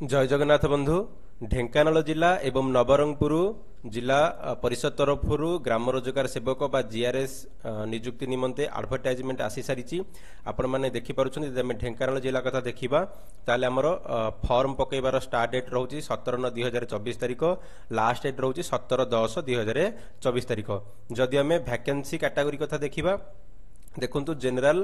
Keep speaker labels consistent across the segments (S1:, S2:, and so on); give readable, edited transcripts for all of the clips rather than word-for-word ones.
S1: जय जगन्नाथ बंधु ढेंकानाल जिला एवं नवरंगपुर जिला परिषद तरफ ग्राम रोजगार सेवक बा जीआरएस नियुक्ति निमंते एडवर्टाइजमेंट आसी सारी आपण मैंने देखिपुर ढेंकानाल जिला कथा देखा ताले आमर फॉर्म पकईबार स्टार्ट डेट रोचे 17/9/2024 तारीख लास्ट डेट रोचे 17/10/2024 तारीख जदि आम वैकेंसी कैटेगरी कथा देखा देखु जेनेल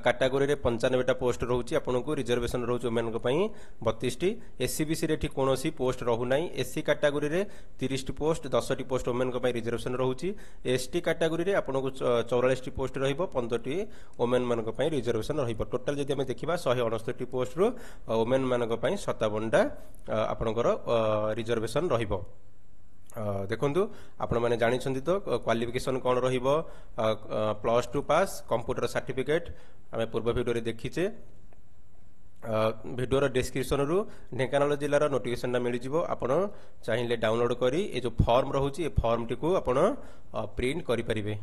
S1: कैटेगोरी रे 95टा पोस्ट रोचे आपन को रिजर्वेशन रोचे वुमेन को 32टी एससीबीसी रे कौन पोस्ट रोना एससी कैटेगोरी रे 30टी पोस्ट 10टी पोस्ट वुमेन को रिजर्वेशन रोचे एसटी कैटेगोरी रे आपन को 44टी पोस्ट रहिबो 15टी वुमेन मान को रिजर्वेशन रहिबो टोटल जदि हम देखिबा 169टी पोस्ट रो वुमेन मान को 57टा आपनकर रिजर्वेशन रहिबो। देखु आपण मैंने जानी तो क्वालिफिकेशन कौन रहिबो +2 पास कंप्यूटर सर्टिफिकेट आम पूर्व भिडियो देखीचे भिडियोर डिस्क्रिप्शन रु ढेंकानाल जिलार नोटिफिकेशन मिल जाव आपण चाहिए डाउनलोड करी ए जो फॉर्म रोचे ए फॉर्म टी आपण प्रिंट करें।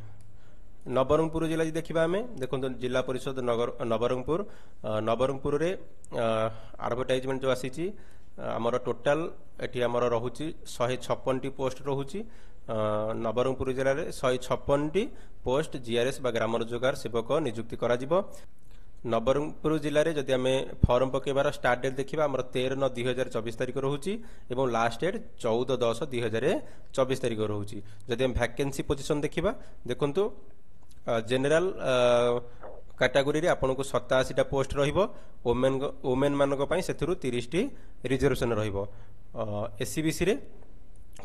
S1: नवरंगपुर जिला देखा आम देखो जिला परिषद नवरंगपुर रे एडवर्टाइजमेंट जो आसी आमर टोटाल एटी आमर रोचे 156टी पोस्ट रोचे नवरंगपुर जिले में 156टी पोस्ट जीआरएस बा ग्राम रोजगार सेवक नियुक्ति करा जिवो। नवरंगपुर जिले में जदि आम फॉर्म पकईबार स्टार्ट डेट देखा आम 13/9/2024 तारीख रोचे और लास्ट डेट 14/10/2024 तारीख रोचे। जदि आम वैकेंसी पोजिशन देखा देखु जेनेल कैटेगोरी रे आपन को 87टा पोस्ट रहिबो वुमेन मानक पई सेथुरु 30टी रिजर्वेशन रहिबो एससीबीसी रे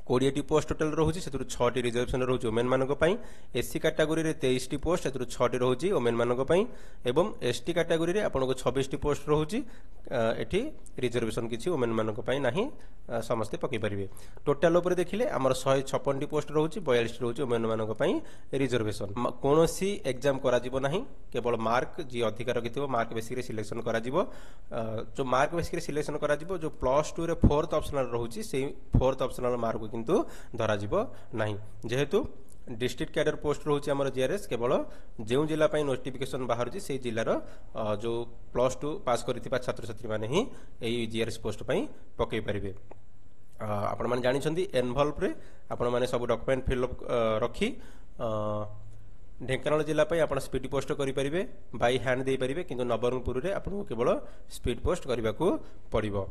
S1: 20टी पोस्ट टोटल रोचे सेथुरु 6टी रिजर्वेशन रोचे वुमेन मानक पई एससी कैटेगोरी रे 23टी पोस्ट सेथुरु 6टी रोचे वुमेन मानक पई एवं एसटी कैटेगोरी रे आपन को 26टी पोस्ट रोचे एठी रिजर्वेशन किछि वुमेन मानक पई नाही समस्त पकई परिबे। टोटल ऊपर देखिले हमर 156टी पोस्ट रोचे 42टी रोचे वुमेन मानक पई रिजर्वेशन कोनोसी एग्जाम करा जिवो नाही केवल मार्क जी अधिकार रखिथिबो मार्क बेसिक रे सिलेक्शन करा जिवो जो मार्क बेसिक रे सिलेक्शन करा जिवो जो +2 रे 4th ऑप्शनल रोचे सेही 4th ऑप्शनल मार्क किंतु धरा जिवो नाही जेहेतु डिस्ट्रिक्ट कैडर पोस्ट रोचे आमर जीआरएस केवल जो जिला पाई नोटिफिकेशन बाहर से जिलार जो +2 पास करथिबा छात्र छात्री माने ही एई जीआरएस पोस्ट पाई पकई परिबे। आपण माने जानि छथि एनवॉल्व रे आपण माने सब डॉक्यूमेंट फिलअप रखी ढेंकानाल जिला पाई आपण स्पीड पोस्ट करि परिबे बाय हैंड दे परिबे किंतु नवरंगपुर रे आपण केवल स्पीड पोस्ट करबा को पड़िबो।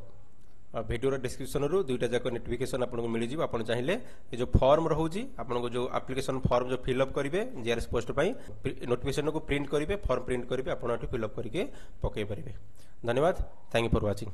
S1: भिडियो डिस्क्रिप्शन रु दुईटा जाक नोटिफिकेशन आपको मिल जाव आप चाहिए ये जो फॉर्म रोचे आपको जो एप्लिकेशन फॉर्म जो फिलअप करेंगे जीआरएस पोस्ट नोटिफिकेशन को प्रिंट करेंगे फॉर्म प्रिंट करेंगे आप फिलअप करके पकई पारे। धन्यवाद। Thank you for watching.